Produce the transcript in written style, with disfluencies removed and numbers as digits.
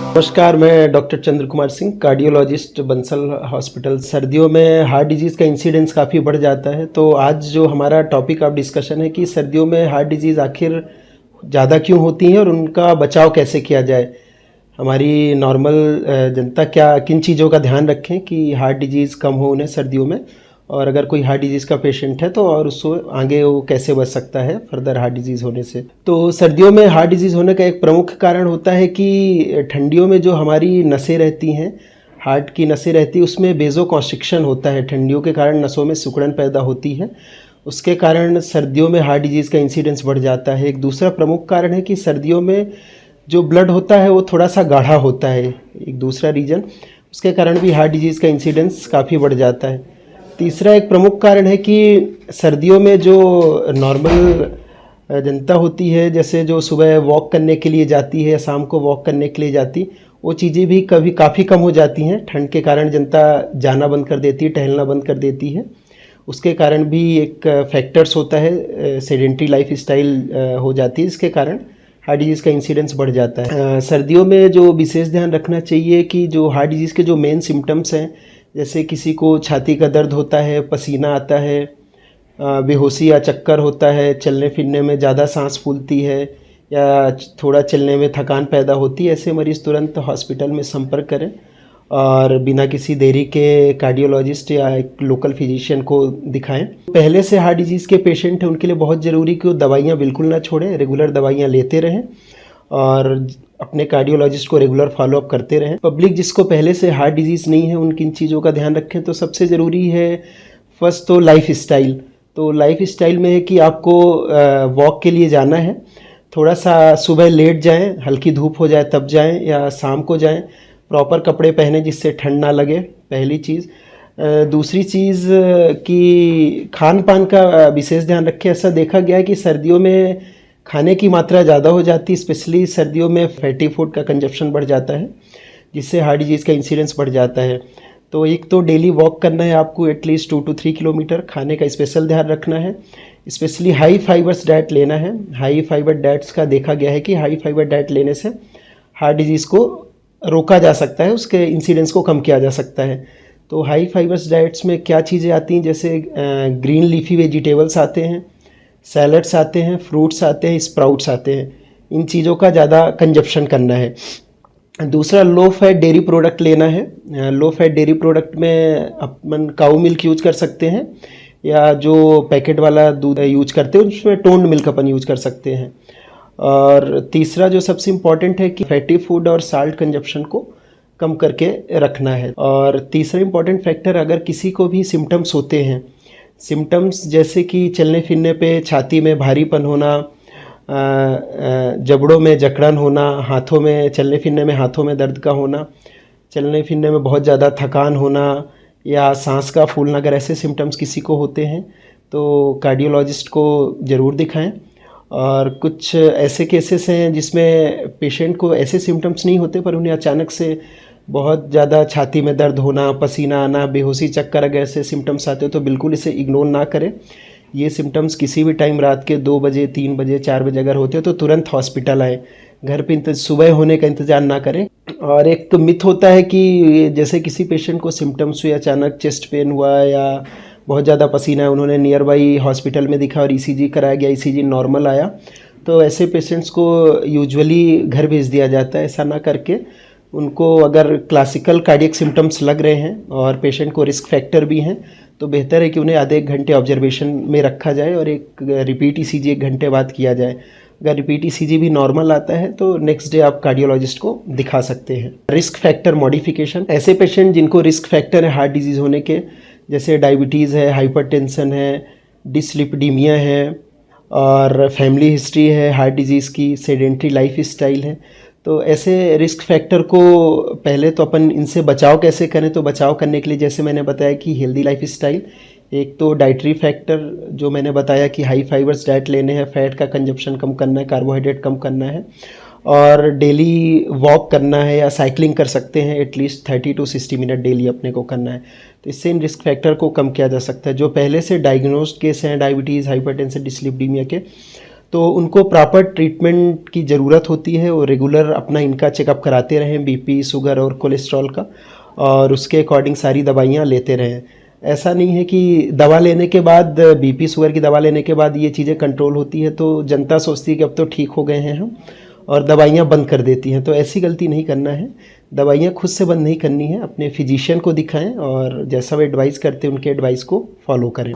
नमस्कार, मैं डॉक्टर चंद्र Kumar Singh, cardiologist, Bansal hospital. सर्दियों में हार्ट डिजीज़ का इंसिडेंस काफ़ी बढ़ जाता है, तो आज जो हमारा टॉपिक ऑफ डिस्कशन है कि सर्दियों में हार्ट डिजीज़ आखिर ज़्यादा क्यों होती हैं और उनका बचाव कैसे किया जाए। हमारी नॉर्मल जनता क्या किन चीज़ों का ध्यान रखें कि हार्ट डिजीज़ कम हो उन्हें सर्दियों में, और अगर कोई हार्ट डिजीज़ का पेशेंट है तो और उसको आगे वो कैसे बच सकता है फर्दर हार्ट डिजीज़ होने से। तो सर्दियों में हार्ट डिजीज़ होने का एक प्रमुख कारण होता है कि ठंडियों में जो हमारी नसें रहती हैं, हार्ट की नसें रहती हैं, उसमें वेज़ोकॉन्स्ट्रिक्शन होता है। ठंडियों के कारण नसों में सिकुड़न पैदा होती है, उसके कारण सर्दियों में हार्ट डिजीज़ का इंसिडेंस बढ़ जाता है। एक दूसरा प्रमुख कारण है कि सर्दियों में जो ब्लड होता है वो थोड़ा सा गाढ़ा होता है, एक दूसरा रीज़न, उसके कारण भी हार्ट डिजीज़ का इंसिडेंस काफ़ी बढ़ जाता है। तीसरा एक प्रमुख कारण है कि सर्दियों में जो नॉर्मल जनता होती है, जैसे जो सुबह वॉक करने के लिए जाती है या शाम को वॉक करने के लिए जाती, वो चीज़ें भी कभी काफ़ी कम हो जाती हैं। ठंड के कारण जनता जाना बंद कर देती है, टहलना बंद कर देती है। उसके कारण भी एक फैक्टर्स होता है, सेडेंट्री लाइफ स्टाइल हो जाती है, इसके कारण हार्ट डिजीज़ का इंसिडेंस बढ़ जाता है। सर्दियों में जो विशेष ध्यान रखना चाहिए कि जो हार्ट डिजीज़ के जो मेन सिम्टम्स हैं, जैसे किसी को छाती का दर्द होता है, पसीना आता है, बेहोशी या चक्कर होता है, चलने फिरने में ज़्यादा सांस फूलती है या थोड़ा चलने में थकान पैदा होती है, ऐसे मरीज़ तुरंत हॉस्पिटल में संपर्क करें और बिना किसी देरी के कार्डियोलॉजिस्ट या एक लोकल फिजिशियन को दिखाएं। पहले से हार्ट डिजीज़ के पेशेंट हैं, उनके लिए बहुत ज़रूरी कि वो दवाइयाँ बिल्कुल ना छोड़ें, रेगुलर दवाइयाँ लेते रहें और अपने कार्डियोलॉजिस्ट को रेगुलर फॉलोअप करते रहें। पब्लिक जिसको पहले से हार्ट डिजीज़ नहीं है, उन किन चीज़ों का ध्यान रखें। तो सबसे ज़रूरी है फर्स्ट तो लाइफ स्टाइल। तो लाइफ स्टाइल में है कि आपको वॉक के लिए जाना है, थोड़ा सा सुबह लेट जाएं, हल्की धूप हो जाए तब जाएं या शाम को जाएं। प्रॉपर कपड़े पहने जिससे ठंड ना लगे, पहली चीज़। दूसरी चीज़ कि खान पान का विशेष ध्यान रखें। ऐसा देखा गया है कि सर्दियों में खाने की मात्रा ज़्यादा हो जाती है, स्पेशली सर्दियों में फैटी फूड का कंजप्शन बढ़ जाता है, जिससे हार्ट डिजीज़ का इंसिडेंस बढ़ जाता है। तो एक तो डेली वॉक करना है आपको एटलीस्ट 2 to 3 किलोमीटर, खाने का स्पेशल ध्यान रखना है, स्पेशली हाई फाइबर्स डाइट लेना है। हाई फाइबर डाइट्स का देखा गया है कि हाई फाइबर डाइट लेने से हार्ट डिजीज़ को रोका जा सकता है, उसके इंसिडेंस को कम किया जा सकता है। तो हाई फाइबर्स डाइट्स में क्या चीज़ें आती हैं, जैसे ग्रीन लीफी वेजिटेबल्स आते हैं, सैलड्स आते हैं, फ्रूट्स आते हैं, स्प्राउट्स आते हैं। इन चीज़ों का ज़्यादा कंजप्शन करना है। दूसरा लो फैट डेयरी प्रोडक्ट लेना है। लो फैट डेयरी प्रोडक्ट में अपन काऊ मिल्क यूज कर सकते हैं या जो पैकेट वाला दूध यूज करते हैं उसमें टोन्ड मिल्क अपन यूज कर सकते हैं। और तीसरा जो सबसे इम्पॉर्टेंट है कि फैटी फूड और साल्ट कंजप्शन को कम करके रखना है। और तीसरा इम्पॉर्टेंट फैक्टर, अगर किसी को भी सिम्टम्स होते हैं, सिम्टम्स जैसे कि चलने फिरने पे छाती में भारीपन होना, जबड़ों में जकड़न होना, हाथों में चलने फिरने में हाथों में दर्द का होना, चलने फिरने में बहुत ज़्यादा थकान होना या सांस का फूलना, अगर ऐसे सिम्टम्स किसी को होते हैं तो कार्डियोलॉजिस्ट को ज़रूर दिखाएं। और कुछ ऐसे केसेस हैं जिसमें पेशेंट को ऐसे सिम्टम्स नहीं होते पर उन्हें अचानक से बहुत ज़्यादा छाती में दर्द होना, पसीना आना, बेहोशी, चक्कर, अगर ऐसे सिम्टम्स आते हो तो बिल्कुल इसे इग्नोर ना करें। ये सिम्टम्स किसी भी टाइम रात के 2 बजे, 3 बजे, 4 बजे अगर होते हो तो तुरंत हॉस्पिटल आए, घर पे सुबह होने का इंतज़ार ना करें। और एक तो मिथ होता है कि जैसे किसी पेशेंट को सिम्टम्स हुए, अचानक चेस्ट पेन हुआ या बहुत ज़्यादा पसीना है, उन्होंने नियर बाई हॉस्पिटल में दिखा और ईसीजी कराया गया, ईसीजी नॉर्मल आया, तो ऐसे पेशेंट्स को यूजुअली घर भेज दिया जाता है। ऐसा ना करके उनको, अगर क्लासिकल कार्डियक सिम्टम्स लग रहे हैं और पेशेंट को रिस्क फैक्टर भी हैं, तो बेहतर है कि उन्हें आधे 1 घंटे ऑब्जर्वेशन में रखा जाए और एक रिपीट ईसीजी 1 घंटे बाद किया जाए। अगर रिपीट ईसीजी भी नॉर्मल आता है तो नेक्स्ट डे आप कार्डियोलॉजिस्ट को दिखा सकते हैं। रिस्क फैक्टर मॉडिफिकेशन, ऐसे पेशेंट जिनको रिस्क फैक्टर है हार्ट डिजीज़ होने के, जैसे डायबिटीज़ है, हाइपरटेंशन है, डिसलिपिडीमिया है और फैमिली हिस्ट्री है हार्ट डिजीज़ की, सेडेंट्री लाइफ स्टाइल है, तो ऐसे रिस्क फैक्टर को पहले तो अपन इनसे बचाव कैसे करें, तो बचाव करने के लिए जैसे मैंने बताया कि हेल्दी लाइफ स्टाइल, एक तो डाइटरी फैक्टर जो मैंने बताया कि हाई फाइबर्स डाइट लेने हैं, फैट का कंजप्शन कम करना है, कार्बोहाइड्रेट कम करना है और डेली वॉक करना है या साइकिलिंग कर सकते हैं, एटलीस्ट 30 to 60 मिनट डेली अपने को करना है। तो इससे इन रिस्क फैक्टर को कम किया जा सकता है। जो पहले से डायग्नोस्ड केस हैं डायबिटीज़, हाइपरटेंशन, डिसलिपिडीमिया के, तो उनको प्रॉपर ट्रीटमेंट की ज़रूरत होती है और रेगुलर अपना इनका चेकअप कराते रहें, बीपी, शुगर और कोलेस्ट्रॉल का, और उसके अकॉर्डिंग सारी दवाइयाँ लेते रहें। ऐसा नहीं है कि दवा लेने के बाद, बीपी शुगर की दवा लेने के बाद ये चीज़ें कंट्रोल होती है तो जनता सोचती है कि अब तो ठीक हो गए हैं हम, और दवाइयाँ बंद कर देती हैं। तो ऐसी गलती नहीं करना है, दवाइयाँ खुद से बंद नहीं करनी है, अपने फिजिशियन को दिखाएं और जैसा वो एडवाइस करते हैं उनके एडवाइस को फॉलो करें।